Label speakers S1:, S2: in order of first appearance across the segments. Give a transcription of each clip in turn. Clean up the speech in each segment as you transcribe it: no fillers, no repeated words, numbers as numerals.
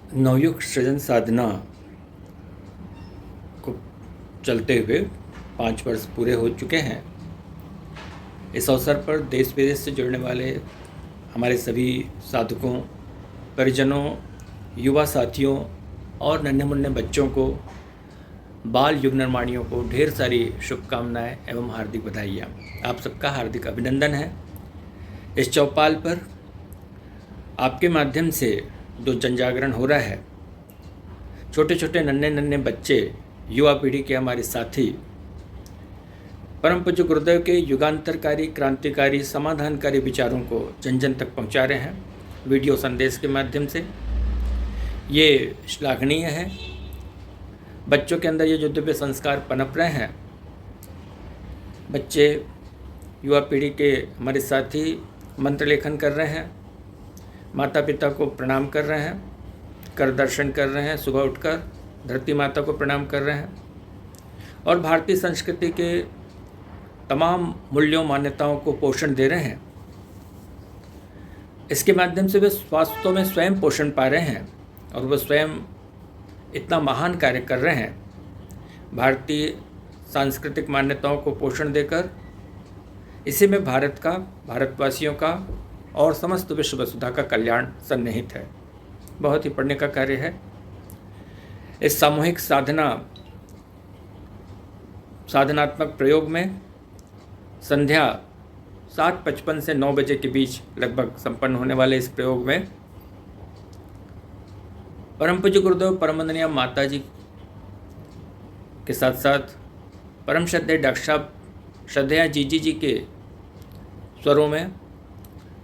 S1: नवयुग सृजन साधना को चलते हुए 5 वर्ष पूरे हो चुके हैं। इस अवसर पर देश विदेश से जुड़ने वाले हमारे सभी साधकों, परिजनों, युवा साथियों और नन्हे मुन्ने बच्चों को, बाल युग निर्माणियों को ढेर सारी शुभकामनाएं एवं हार्दिक बधाइयाँ। आप सबका हार्दिक अभिनंदन है। इस चौपाल पर आपके माध्यम से जो जनजागरण हो रहा है, छोटे छोटे नन्हे नन्हे बच्चे, युवा पीढ़ी के हमारे साथी परम पूज्य गुरुदेव के युगांतरकारी, क्रांतिकारी, समाधानकारी विचारों को जन जन तक पहुंचा रहे हैं वीडियो संदेश के माध्यम से। ये श्लाघनीय है। बच्चों के अंदर ये जो दिव्य संस्कार पनप रहे हैं, बच्चे, युवा पीढ़ी के हमारे साथी मंत्र लेखन कर रहे हैं, माता पिता को प्रणाम कर रहे हैं, कर दर्शन कर रहे हैं, सुबह उठकर धरती माता को प्रणाम कर रहे हैं और भारतीय संस्कृति के तमाम मूल्यों, मान्यताओं को पोषण दे रहे हैं। इसके माध्यम से वे स्वास्थ्य में स्वयं पोषण पा रहे हैं और वह स्वयं इतना महान कार्य कर रहे हैं। भारतीय सांस्कृतिक मान्यताओं को पोषण देकर इसी में भारत का, भारतवासियों का और समस्त विश्व वसुधा का कल्याण सन्निहित है। बहुत ही पुण्य का कार्य है। इस सामूहिक साधनात्मक प्रयोग में संध्या 7:55 से 9 बजे के बीच लगभग संपन्न होने वाले इस प्रयोग में परम पूज्य गुरुदेव परम वंदनीय माता जी के साथ साथ परम श्रद्धेय डॉक्टर साहब श्रद्धेया जीजी जी के स्वरों में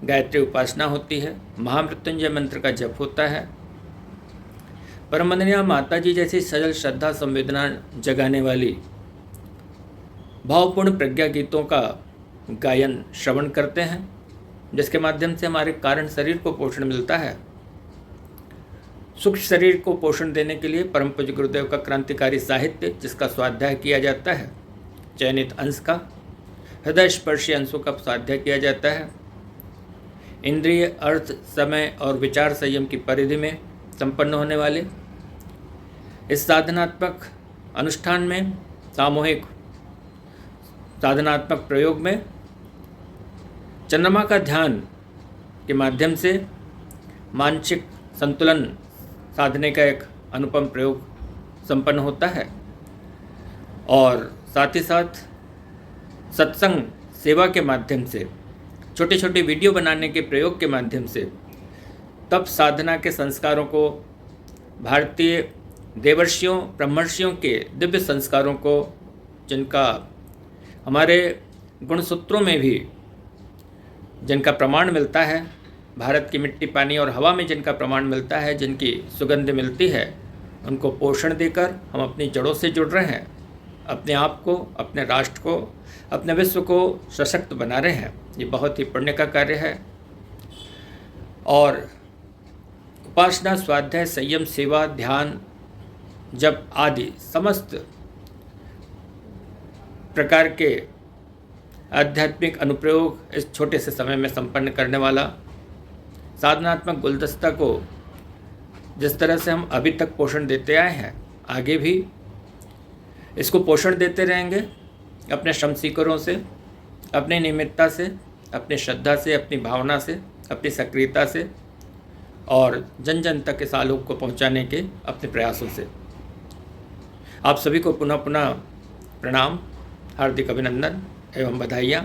S1: गायत्री उपासना होती है, महामृत्युंजय मंत्र का जप होता है। परम वंदनीय माता जी जैसी सजल श्रद्धा संवेदना जगाने वाली भावपूर्ण प्रज्ञा गीतों का गायन श्रवण करते हैं, जिसके माध्यम से हमारे कारण शरीर को पोषण मिलता है। सूक्ष्म शरीर को पोषण देने के लिए परम पूज्य गुरुदेव का क्रांतिकारी साहित्य, जिसका स्वाध्याय किया जाता है, चयनित अंश का, हृदय स्पर्शी अंशों का स्वाध्याय किया जाता है। इंद्रिय, अर्थ, समय और विचार संयम की परिधि में संपन्न होने वाले इस साधनात्मक अनुष्ठान में, सामूहिक साधनात्मक प्रयोग में चंद्रमा का ध्यान के माध्यम से मानसिक संतुलन साधने का एक अनुपम प्रयोग संपन्न होता है और साथ ही साथ सत्संग सेवा के माध्यम से, छोटे छोटे वीडियो बनाने के प्रयोग के माध्यम से तप साधना के संस्कारों को, भारतीय देवर्षियों, ब्रह्मर्षियों के दिव्य संस्कारों को, जिनका हमारे गुणसूत्रों में भी जिनका प्रमाण मिलता है, भारत की मिट्टी, पानी और हवा में जिनका प्रमाण मिलता है, जिनकी सुगंध मिलती है, उनको पोषण देकर हम अपनी जड़ों से जुड़ रहे हैं, अपने आप को, अपने राष्ट्र को, अपने विश्व को सशक्त बना रहे हैं। ये बहुत ही पुण्य का कार्य है और उपासना, स्वाध्याय, संयम, सेवा, ध्यान, जप आदि समस्त प्रकार के आध्यात्मिक अनुप्रयोग इस छोटे से समय में संपन्न करने वाला साधनात्मक गुलदस्ता को जिस तरह से हम अभी तक पोषण देते आए हैं, आगे भी इसको पोषण देते रहेंगे अपने श्रम सीकरों से, अपनी नियमितता से, अपनी श्रद्धा से, अपनी भावना से, अपनी सक्रियता से और जन जन तक इस आलोक को पहुंचाने के अपने प्रयासों से। आप सभी को पुनः पुनः प्रणाम, हार्दिक अभिनंदन एवं बधाइयाँ।